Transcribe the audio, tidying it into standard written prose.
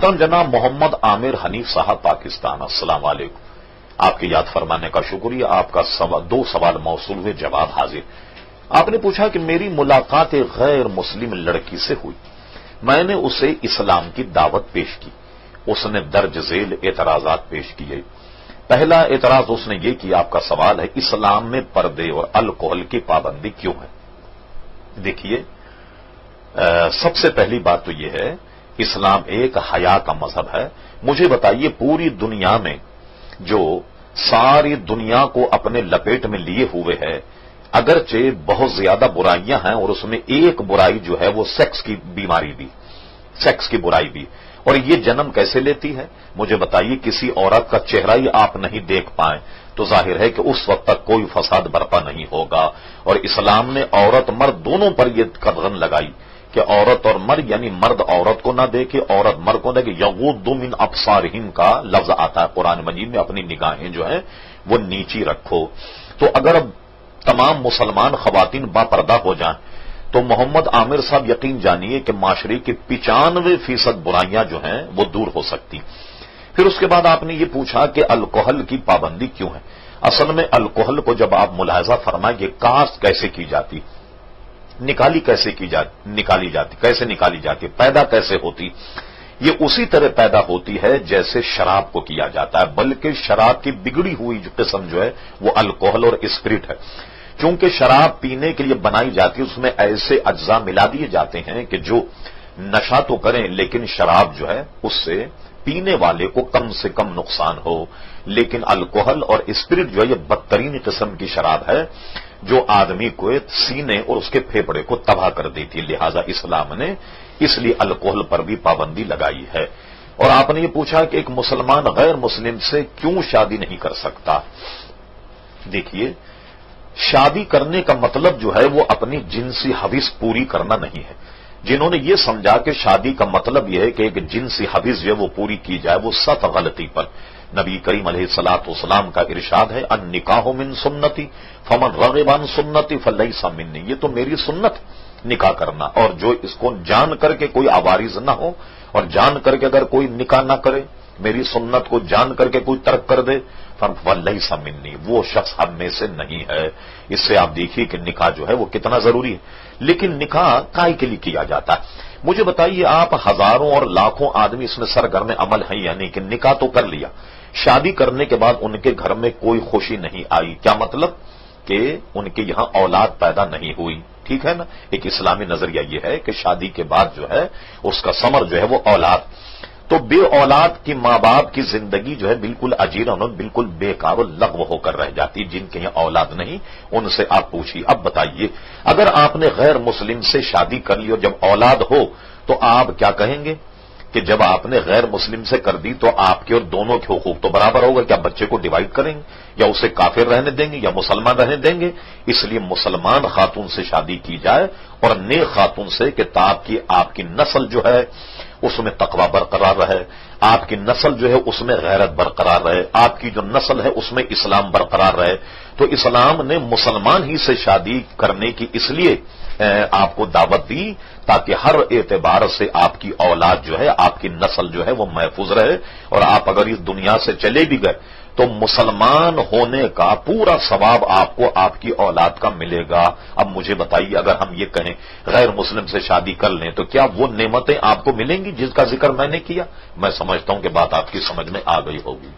محترم جناب محمد عامر حنیف صاحب پاکستان، السلام علیکم۔ آپ کی یاد فرمانے کا شکریہ۔ آپ کا دو سوال موصول ہوئے، جواب حاضر۔ آپ نے پوچھا کہ میری ملاقات غیر مسلم لڑکی سے ہوئی، میں نے اسے اسلام کی دعوت پیش کی، اس نے درج ذیل اعتراضات پیش کیے۔ پہلا اعتراض اس نے یہ کیا، آپ کا سوال ہے اسلام میں پردے اور الکحل کی پابندی کیوں ہے؟ دیکھیے، سب سے پہلی بات تو یہ ہے، اسلام ایک حیا کا مذہب ہے۔ مجھے بتائیے، پوری دنیا میں جو ساری دنیا کو اپنے لپیٹ میں لیے ہوئے ہے، اگرچہ بہت زیادہ برائیاں ہیں اور اس میں ایک برائی جو ہے وہ سیکس کی بیماری بھی، سیکس کی برائی بھی، اور یہ جنم کیسے لیتی ہے؟ مجھے بتائیے، کسی عورت کا چہرہ ہی آپ نہیں دیکھ پائیں تو ظاہر ہے کہ اس وقت تک کوئی فساد برپا نہیں ہوگا۔ اور اسلام نے عورت مرد دونوں پر یہ قدغن لگائی کہ عورت اور مرد، یعنی مرد عورت کو نہ دیکھے، عورت مرد کو دیکھے۔ یغض من ابصارہم کا لفظ آتا ہے قرآن مجید میں، اپنی نگاہیں جو ہیں وہ نیچی رکھو۔ تو اگر تمام مسلمان خواتین با پردہ ہو جائیں تو محمد عامر صاحب یقین جانیے کہ معاشرے کی 95% برائیاں جو ہیں وہ دور ہو سکتی۔ پھر اس کے بعد آپ نے یہ پوچھا کہ الکحل کی پابندی کیوں ہے؟ اصل میں الکحل کو جب آپ ملاحظہ فرمائیں کہ کاشت کیسے کی جاتی، نکالی جاتی، کیسے نکالی جاتی، پیدا کیسے ہوتی، یہ اسی طرح پیدا ہوتی ہے جیسے شراب کو کیا جاتا ہے، بلکہ شراب کی بگڑی ہوئی جو قسم جو ہے وہ الکحل اور اسپرٹ ہے۔ چونکہ شراب پینے کے لیے بنائی جاتی ہے، اس میں ایسے اجزاء ملا دیے جاتے ہیں کہ جو نشہ تو کریں لیکن شراب جو ہے اس سے پینے والے کو کم سے کم نقصان ہو۔ لیکن الکحل اور اسپرٹ جو ہے یہ بدترین قسم کی شراب ہے جو آدمی کو سینے اور اس کے پھیپڑے کو تباہ کر دیتی ہے۔ لہذا اسلام نے اس لیے الکحل پر بھی پابندی لگائی ہے۔ اور آپ نے یہ پوچھا کہ ایک مسلمان غیر مسلم سے کیوں شادی نہیں کر سکتا؟ دیکھیے، شادی کرنے کا مطلب جو ہے وہ اپنی جنسی حوث پوری کرنا نہیں ہے۔ جنہوں نے یہ سمجھا کہ شادی کا مطلب یہ ہے کہ ایک جنسی حوث جو ہے وہ پوری کی جائے، وہ سخت غلطی پر۔ نبی کریم علیہ الصلوۃ والسلام کا ارشاد ہے، النکاح من سنتی فمن رغب عن سنتی فلیس منی، یہ تو میری سنت نکاح کرنا، اور جو اس کو جان کر کے کوئی عوارض نہ ہو اور جان کر کے اگر کوئی نکاح نہ کرے، میری سنت کو جان کر کے کوئی ترک کر دے، فلیس منی، وہ شخص ہم میں سے نہیں ہے۔ اس سے آپ دیکھیے کہ نکاح جو ہے وہ کتنا ضروری ہے۔ لیکن نکاح کائے کے لیے کیا جاتا ہے؟ مجھے بتائیے، آپ ہزاروں اور لاکھوں آدمی اس میں سرگرم عمل ہیں، یعنی کہ نکاح تو کر لیا، شادی کرنے کے بعد ان کے گھر میں کوئی خوشی نہیں آئی، کیا مطلب؟ کہ ان کے یہاں اولاد پیدا نہیں ہوئی، ٹھیک ہے نا؟ ایک اسلامی نظریہ یہ ہے کہ شادی کے بعد جو ہے اس کا ثمر جو ہے وہ اولاد، تو بے اولاد کی ماں باپ کی زندگی جو ہے بالکل اجیرن اور بالکل بیکار و لغو ہو کر رہ جاتی۔ جن کے یہاں اولاد نہیں ان سے آپ پوچھیے۔ اب بتائیے، اگر آپ نے غیر مسلم سے شادی کر لی اور جب اولاد ہو تو آپ کیا کہیں گے کہ جب آپ نے غیر مسلم سے کر دی تو آپ کے اور دونوں کے حقوق تو برابر ہوگا؟ کیا بچے کو ڈیوائڈ کریں گے یا اسے کافر رہنے دیں گے یا مسلمان رہنے دیں گے؟ اس لیے مسلمان خاتون سے شادی کی جائے اور نیک خاتون سے، کہ تاکہ آپ کی نسل جو ہے اس میں تقوی برقرار رہے، آپ کی نسل جو ہے اس میں غیرت برقرار رہے، آپ کی جو نسل ہے اس میں اسلام برقرار رہے۔ تو اسلام نے مسلمان ہی سے شادی کرنے کی اس لیے آپ کو دعوت دی تاکہ ہر اعتبار سے آپ کی اولاد جو ہے، آپ کی نسل جو ہے وہ محفوظ رہے، اور آپ اگر اس دنیا سے چلے بھی گئے تو مسلمان ہونے کا پورا ثواب آپ کو آپ کی اولاد کا ملے گا۔ اب مجھے بتائیے، اگر ہم یہ کہیں غیر مسلم سے شادی کر لیں تو کیا وہ نعمتیں آپ کو ملیں گی جس کا ذکر میں نے کیا؟ میں سمجھتا ہوں کہ بات آپ کی سمجھ میں آ گئی ہوگی۔